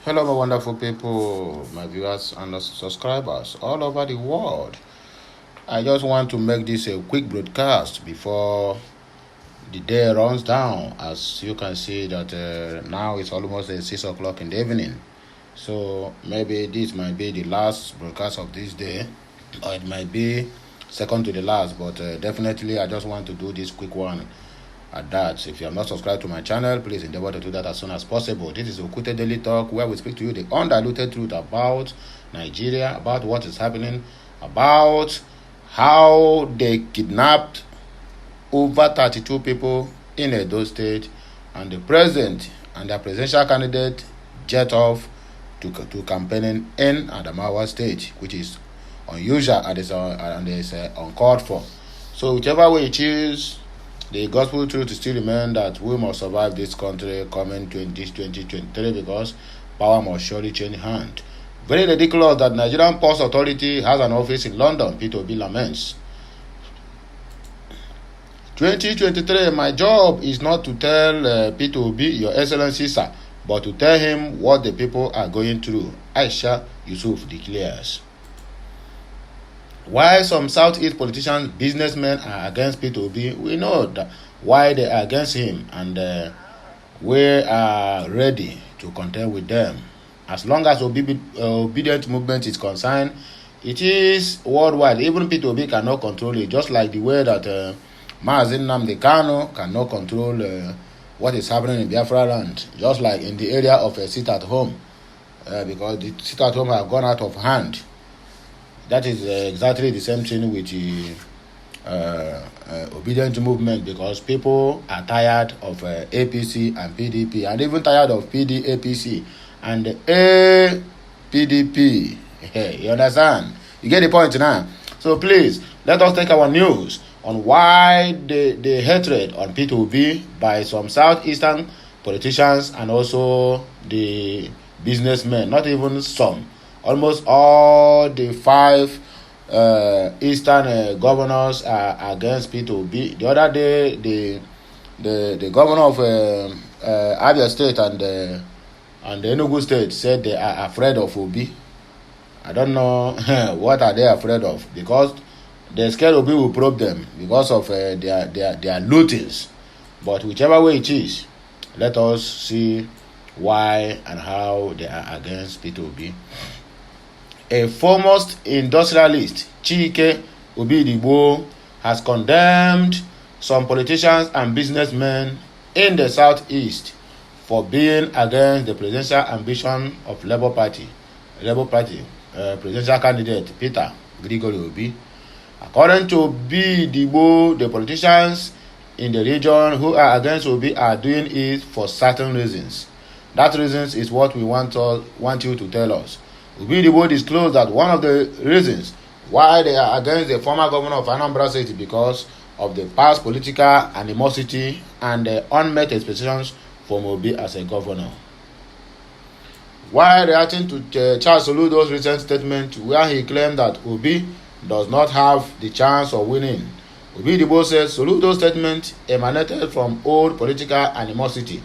Hello, my wonderful people, my viewers and subscribers all over the world. I just want to make this a quick broadcast before the day runs down. As you can see that now it's almost 6 o'clock in the evening. So maybe this might be the last broadcast of this day, or it might be second to the last, but definitely I just want to do this quick one at that. If you have not subscribed to my channel, please endeavor to do that as soon as possible. This is Okute Daily Talk, where we speak to you the undiluted truth about Nigeria, about what is happening, about how they kidnapped over 32 people in Edo State, and the president and their presidential candidate jet off to campaigning in Adamawa State, which is unusual and is uncalled for. So whichever way you choose, the gospel truth still remains that we must survive this country coming 2023 because power must surely change hand. Very ridiculous that Nigerian Post Authority has an office in London, P2B laments. 2023, my job is not to tell P2B, Your Excellency, sir, but to tell him what the people are going through, Aisha Yusuf declares. Why some Southeast politicians, businessmen are against P2B, we know that why they are against him, and we are ready to contend with them. As long as obedient movement is concerned, it is worldwide. Even P2B cannot control it, just like the way that Maazin Nnamdi Kanu cannot control what is happening in Biafra land, just like in the area of sit at home, because the sit at home have gone out of hand. That is exactly the same thing with the obedient movement, because people are tired of APC and PDP, and even tired of PDAPC and PDP. You understand? You get the point now? So please, let us take our news on why the hatred on P2B by some southeastern politicians and also the businessmen, not even some. Almost all the 5 eastern governors are against P2B. The other day, the governor of Abia State and the Enugu State said they are afraid of Obi. I don't know what are they afraid of, because they're scared Obi will probe them because of their lootings. But whichever way it is, let us see why and how they are against P2B. A foremost industrialist, Chike Obidigbo, has condemned some politicians and businessmen in the southeast for being against the presidential ambition of Labour Party presidential candidate Peter Gregory Obi. According to Obidigbo, the politicians in the region who are against Obi are doing it for certain reasons. That reasons is what we want you to tell us. Obidigbo disclosed that one of the reasons why they are against the former governor of Anambra State is because of the past political animosity and the unmet expectations from Obi as a governor. While reacting to Charles Soludo's recent statement where he claimed that Obi does not have the chance of winning, Obidigbo says Soludo's statement emanated from old political animosity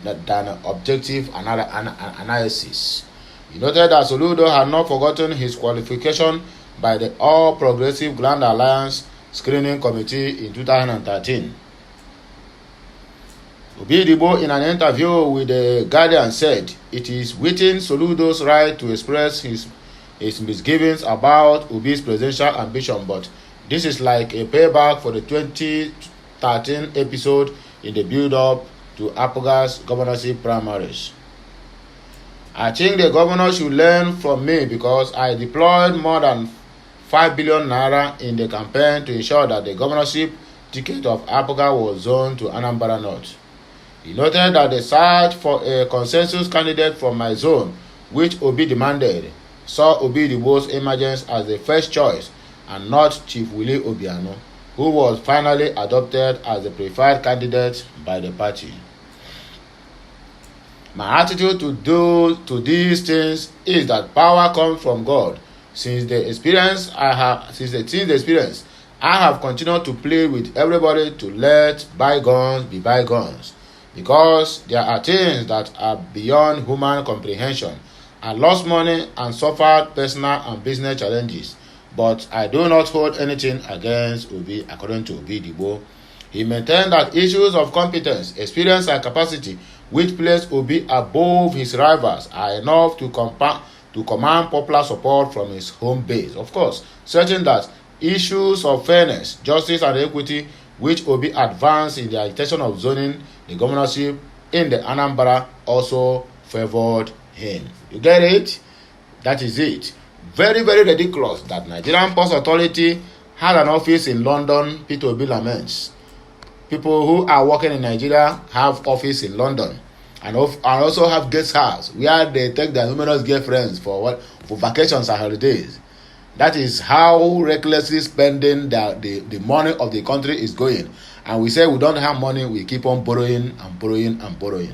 than objective analysis. He noted that Soludo had not forgotten his qualification by the All Progressive Grand Alliance Screening Committee in 2013. Obidigbo, in an interview with The Guardian, said it is within Soludo's right to express his misgivings about Obi's presidential ambition, but this is like a payback for the 2013 episode in the build-up to Apoga's governorship primaries. I think the governor should learn from me because I deployed more than 5 billion naira in the campaign to ensure that the governorship ticket of Apoga was zoned to Anambra North. He noted that the search for a consensus candidate from my zone, which Obi demanded, saw Obidigbo's emergence as the first choice and not Chief Willie Obiano, who was finally adopted as the preferred candidate by the party. My attitude to these things is that power comes from God. Since the experience I have continued to plead with everybody to let bygones be bygones. because there are things that are beyond human comprehension. I lost money and suffered personal and business challenges, but I do not hold anything against Obi, according to Obi Dibo. He maintained that issues of competence, experience, and capacity, which place Obi above his rivals, are enough to command popular support from his home base. Of course, certain that issues of fairness, justice, and equity, which Obi advanced in the agitation of zoning the governorship in the Anambra, also favored him. You get it? That is it. Very, very ridiculous that Nigerian Post Authority had an office in London. Peter Obi laments. People who are working in Nigeria have office in London and also have guest house where they take their numerous girlfriends for vacations and holidays. That is how recklessly spending the money of the country is going. And we say we don't have money, we keep on borrowing and borrowing and borrowing.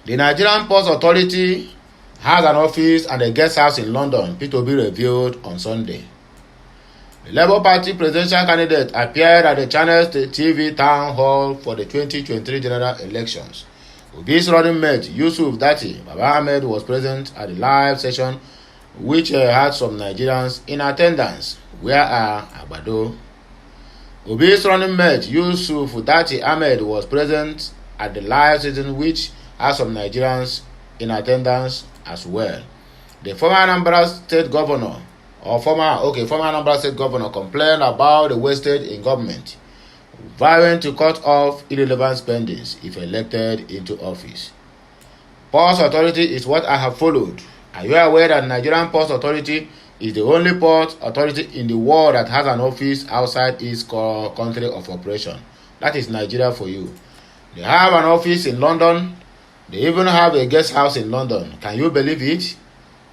The Nigerian Post Authority has an office and a guest house in London, Peter Obi revealed on Sunday. The Labour Party presidential candidate appeared at the Channels TV town hall for the 2023 general elections. Obi's running mate, Yusuf Dati Baba Ahmed, was present at the live session, which had some Nigerians in attendance. Where are Agbado? Obi's running mate, Yusuf Dati Ahmed, was present at the live session, which had some Nigerians in attendance as well. The former Anambra State Governor former Anambra State Governor complained about the wastage in government, vowing to cut off irrelevant spendings if elected into office. Post Authority is what I have followed. Are you aware that Nigerian Post Authority is the only port authority in the world that has an office outside its country of operation? That is Nigeria for you. They have an office in London. They even have a guest house in London. Can you believe it?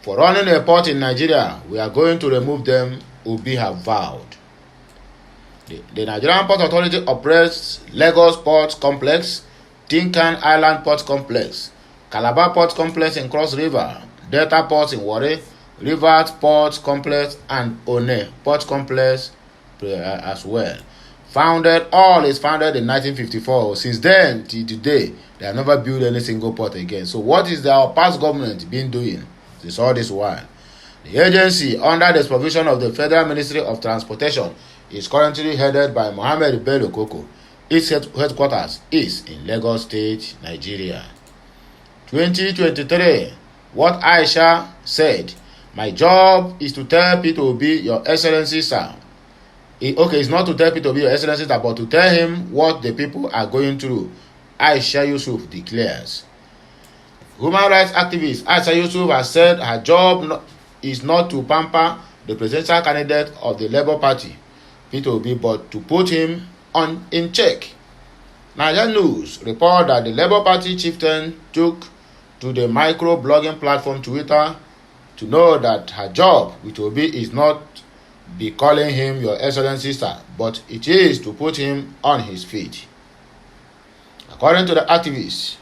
For running a port in Nigeria, we are going to remove them, Obi have vowed. The Nigerian Port Authority operates Lagos Port Complex, Tinkan Island Port Complex, Calabar Port Complex in Cross River, Delta Port in Warri, Rivers Port Complex, and One Port Complex as well. All is founded in 1954. Since then till today, they have never built any single port again. So what is our past government been doing since all this while? The agency, under the supervision of the Federal Ministry of Transportation, is currently headed by Mohammed Bello Koko. Its headquarters is in Lagos State, Nigeria. 2023. What Aisha said, my job is to tell Peter Obi, Your Excellency, sir. It's not to tell Peter Obi, Your Excellency, sir, but to tell him what the people are going through, Aisha Yusuf declares. Human rights activist Aisha Yusuf has said her job is not to pamper the presidential candidate of the Labour Party, Peter Obi, but to put him in check. Nigerian News report that the Labour Party chieftain took to the micro-blogging platform Twitter to know that her job with Obi is not be calling him Your Excellency, sir, but it is to put him on his feet. According to the activist,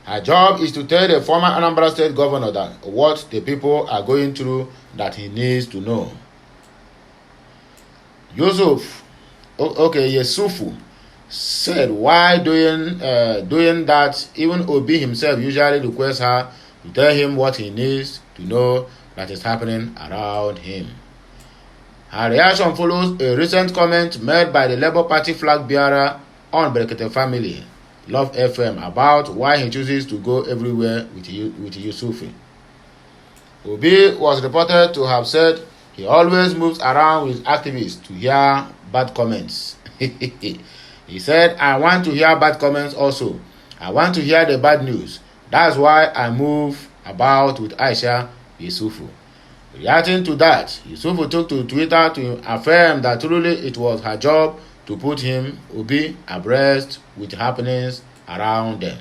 her job is to tell the former Anambra State Governor that what the people are going through that he needs to know. Yusufu said while doing that, even Obi himself usually requests her to tell him what he needs to know that is happening around him. Her reaction follows a recent comment made by the Labour Party flag bearer on Brekete Family, Love FM, about why he chooses to go everywhere with Yusufu. Obi was reported to have said he always moves around with activists to hear bad comments. He said, I want to hear bad comments also. I want to hear the bad news. That's why I move about with Aisha Yusufu. Reacting to that, Yusufu took to Twitter to affirm that truly it was her job to put him, Obi, abreast with happenings around them.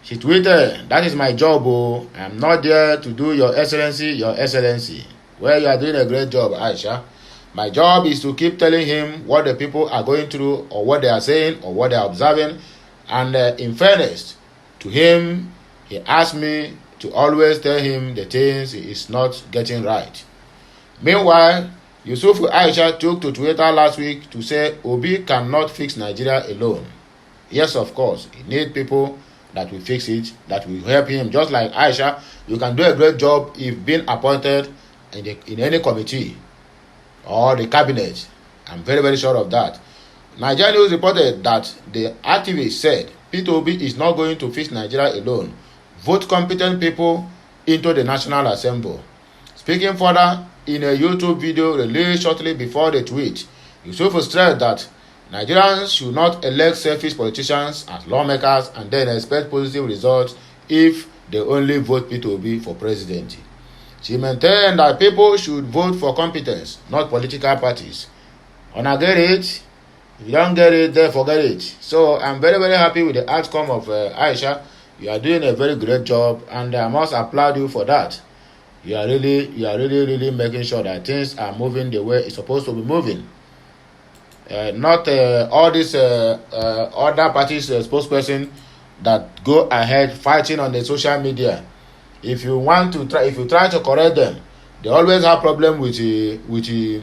She tweeted, that is my job, oh. I'm not there to do Your Excellency. Well, you are doing a great job, Aisha. My job is to keep telling him what the people are going through or what they are saying or what they are observing. And in fairness to him, he asked me to always tell him the things he is not getting right. Meanwhile, Yusuf Aisha took to Twitter last week to say Obi cannot fix Nigeria alone. Yes, of course, he needs people that will fix it, that will help him. Just like Aisha, you can do a great job if being appointed in any committee or the cabinet. I'm very, very sure of that. Nigeria News reported that the activist said Peter Obi is not going to fix Nigeria alone. Vote competent people into the National Assembly. Speaking further in a YouTube video released shortly before the tweet, Yusuf stressed that Nigerians should not elect selfish politicians as lawmakers and then expect positive results if they only vote Peter Obi for president. She maintained that people should vote for competence, not political parties. Una get it? If you don't get it, then forget it. So I'm very, very happy with the outcome of Aisha. You are doing a very great job, and I must applaud you for that. You are really making sure that things are moving the way it's supposed to be moving. Not all these other parties spokesperson that go ahead fighting on the social media. If you try to correct them, they always have problem with Rufai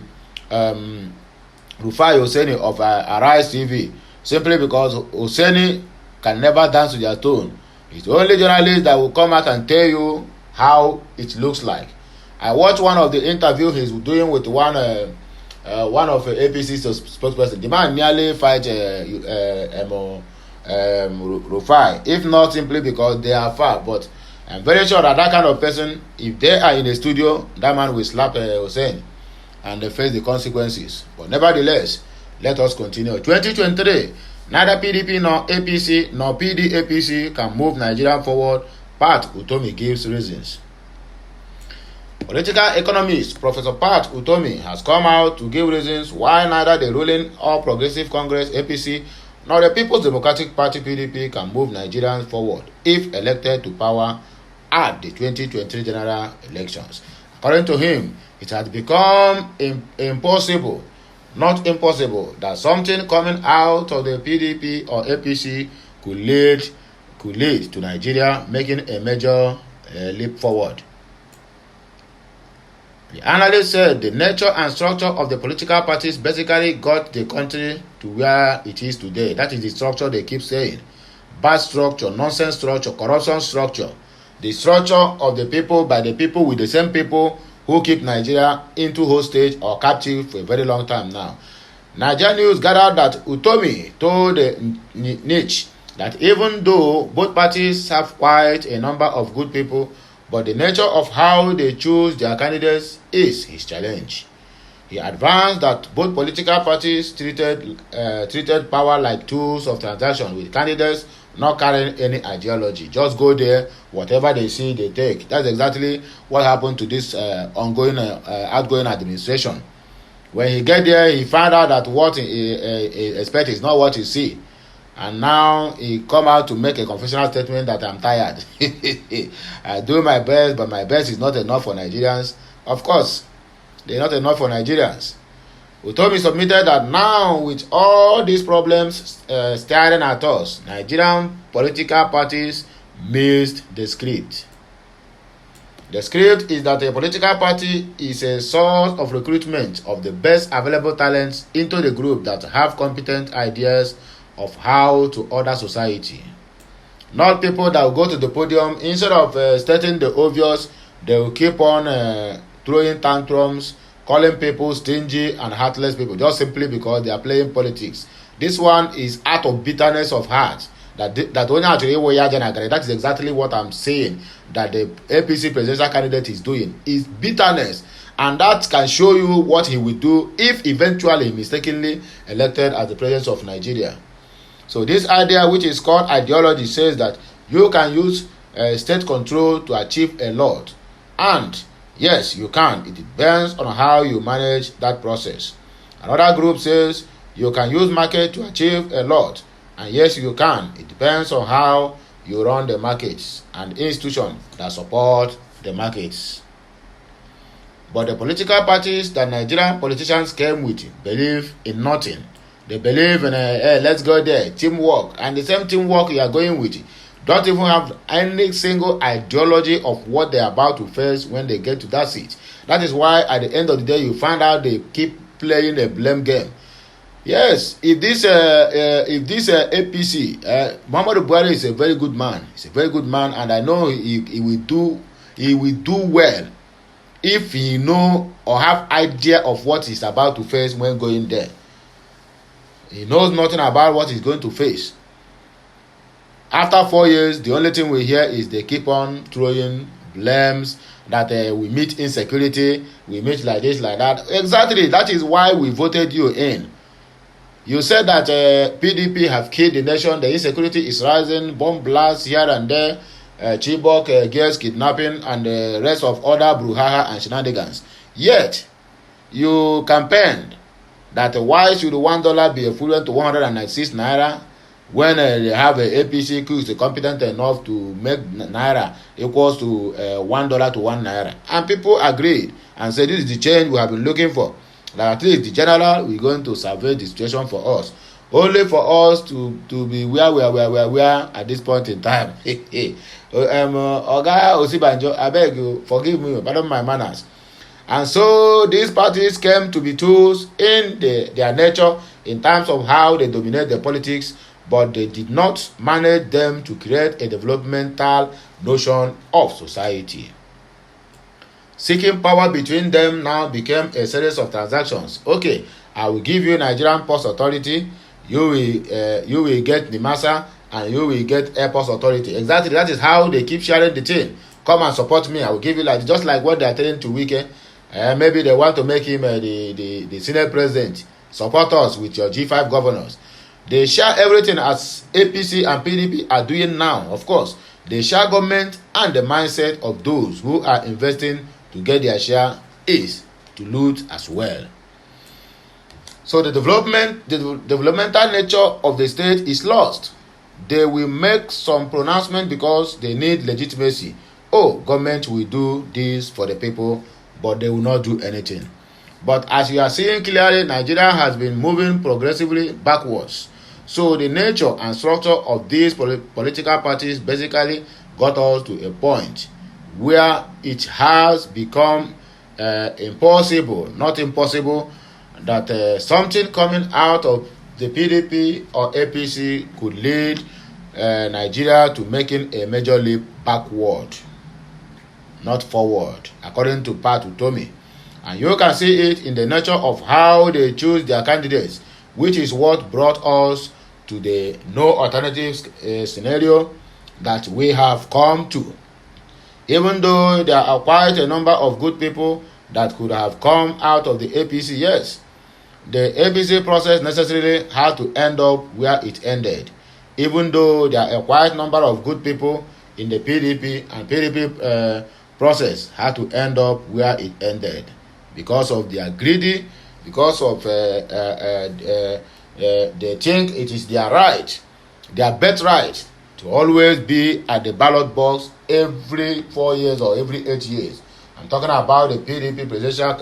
Hosseini of Arise TV, simply because Hosseini can never dance to their tone. It's only journalists that will come out and tell you how it looks like. I watched one of the interview he's doing with one of APC's spokesperson. The man nearly fight Rufai, if not simply because they are far. But I'm very sure that kind of person, if they are in the studio, that man will slap Hussein and they face the consequences. But nevertheless, let us continue. 2023, neither PDP nor APC nor PDAPC can move Nigeria forward. Pat Utomi gives reasons. Political economist Professor Pat Utomi has come out to give reasons why neither the ruling All Progressive Congress APC nor the People's Democratic Party PDP can move Nigerians forward if elected to power at the 2023 general elections. According to him, it has become impossible, not impossible, that something coming out of the PDP or APC could lead to Nigeria making a major leap forward. The analyst said the nature and structure of the political parties basically got the country to where it is today. That is the structure they keep saying. Bad structure, nonsense structure, corruption structure. The structure of the people by the people with the same people who keep Nigeria into hostage or captive for a very long time now. Nigeria News gathered that Utomi told the niche that even though both parties have quite a number of good people, but the nature of how they choose their candidates is his challenge. He advanced that both political parties treated power like tools of transaction, with candidates not carrying any ideology. Just go there, whatever they see, they take. That's exactly what happened to this outgoing administration. When he get there, he found out that what he expect is not what he see. And now he come out to make a confessional statement that I'm tired. I do my best, but my best is not enough for Nigerians. Of course, they're not enough for Nigerians. Utomi submitted that now, with all these problems staring at us, Nigerian political parties missed the script. The script is that a political party is a source of recruitment of the best available talents into the group that have competent ideas of how to order society. Not people that will go to the podium, instead of stating the obvious, they will keep on throwing tantrums, calling people stingy and heartless people, just simply because they are playing politics. This one is out of bitterness of heart. That is exactly what I'm saying that the APC presidential candidate is doing, is bitterness. And that can show you what he will do if eventually mistakenly elected as the president of Nigeria. So this idea, which is called ideology, says that you can use state control to achieve a lot. And yes, you can. It depends on how you manage that process. Another group says you can use market to achieve a lot. And yes, you can. It depends on how you run the markets and institutions that support the markets. But the political parties that Nigerian politicians came with believe in nothing. They believe in let's go there, teamwork. And the same teamwork you are going with, don't even have any single ideology of what they're about to face when they get to that seat. That is why at the end of the day, you find out they keep playing a blame game. Yes, if this APC, Muhammadu Buhari is a very good man. He's a very good man, and I know he will do well if he know or have idea of what he's about to face when going there. He knows nothing about what he's going to face. After 4 years, the only thing we hear is they keep on throwing blames that we meet insecurity, we meet like this, like that. Exactly, that is why we voted you in. You said that PDP have killed the nation, the insecurity is rising, bomb blasts here and there, Chibok, girls kidnapping, and the rest of other brouhaha and shenanigans. Yet, you campaigned that why should $1 be equivalent to 196 naira when they have a APC who is competent enough to make naira equals to $1 to 1 naira. And people agreed and said this is the change we have been looking for. That at least the general we're going to survey the situation for us. Only for us to be where we are at this point in time. Oga Osibanjo, I beg you, forgive me, pardon my manners. And so these parties came to be tools in their nature in terms of how they dominate the politics, but they did not manage them to create a developmental notion of society. Seeking power between them now became a series of transactions. Okay, I will give you Nigerian Post Authority, you will get NIMASA, and you will get Airports Authority. Exactly, that is how they keep sharing the thing. Come and support me, I will give you like just like what they are telling to Wike. Maybe they want to make him the Senate President. Support us with your G5 governors. They share everything as APC and PDP are doing now. Of course, they share government, and the mindset of those who are investing to get their share is to loot as well. So the developmental nature of the state is lost. They will make some pronouncement because they need legitimacy. Oh, government will do this for the people, but they will not do anything. But as you are seeing clearly, Nigeria has been moving progressively backwards. So the nature and structure of these political parties basically got us to a point where it has become impossible, not impossible, that something coming out of the PDP or APC could lead Nigeria to making a major leap backward, not forward, according to Pat Utomi. And you can see it in the nature of how they choose their candidates, which is what brought us to the no alternatives scenario that we have come to. Even though there are quite a number of good people that could have come out of the APC, yes, the APC process necessarily had to end up where it ended. Even though there are a quite number of good people in the PDP, and PDP process had to end up where it ended because of their greedy, because of they think it is their right, their birthright, to always be at the ballot box every 4 years or every 8 years. I'm talking about the PDP presidential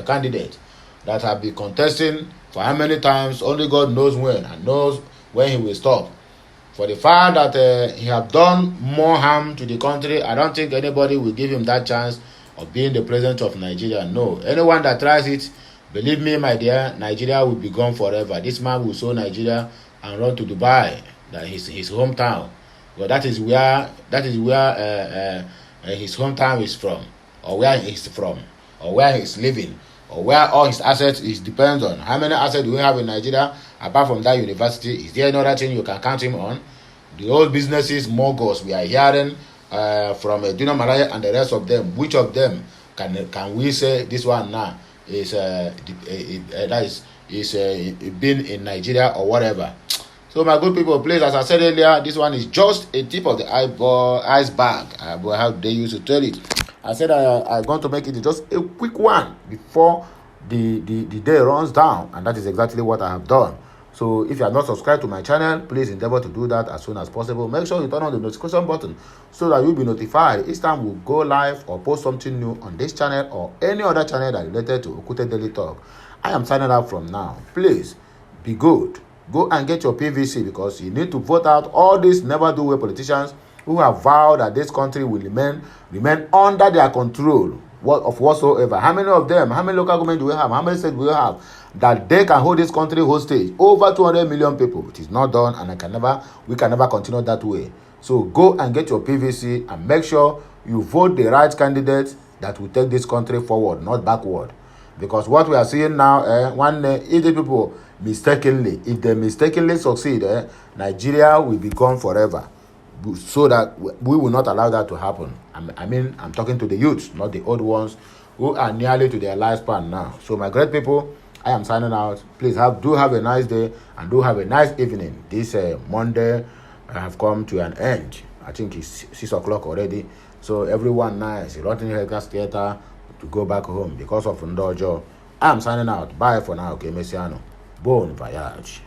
candidate that have been contesting for how many times, only God knows when, and knows when he will stop. For the fact that he have done more harm to the country, I don't think anybody will give him that chance of being the president of Nigeria. No, anyone that tries it, believe me, my dear, Nigeria will be gone forever. This man will sell Nigeria and run to Dubai, that his hometown. Well, that is where his hometown is from, or where he's from, or where he's living, or where all his assets is depends on. How many assets do we have in Nigeria apart from that university? Is there another thing you can count him on? The old businesses, moguls, we are hearing from Dino Malaya and the rest of them. Which of them can we say this one now is been in Nigeria or whatever? So my good people, please, as I said earlier, this one is just a tip of the iceberg. How they used to tell it. I said I'm going to make it just a quick one before the day runs down, and that is exactly what I have done. So if you are not subscribed to my channel, please endeavor to do that as soon as possible. Make sure you turn on the notification button so that you'll be notified each time we go live or post something new on this channel or any other channel that related to Okute Daily Talk. I am signing out from now. Please be good, Go and get your PVC, because you need to vote out all these never-do-well politicians who have vowed that this country will remain under their control, of whatsoever. How many of them, how many local government do we have, how many states do we have that they can hold this country hostage? Over 200 million people. It is not done, and we can never continue that way. So go and get your PVC and make sure you vote the right candidate that will take this country forward, not backward. Because what we are seeing now, if the people if they mistakenly succeed, Nigeria will be gone forever. So that we will not allow that to happen. I'm talking to the youth, not the old ones who are nearly to their lifespan now. So my great people, I am signing out. Please do have a nice day, and do have a nice evening. This Monday have come to an end. I think it's 6 o'clock already. So everyone now is running Health Theater to go back home because of Ndojo. I am signing out. Bye for now. Okay, Messiano. Bon voyage.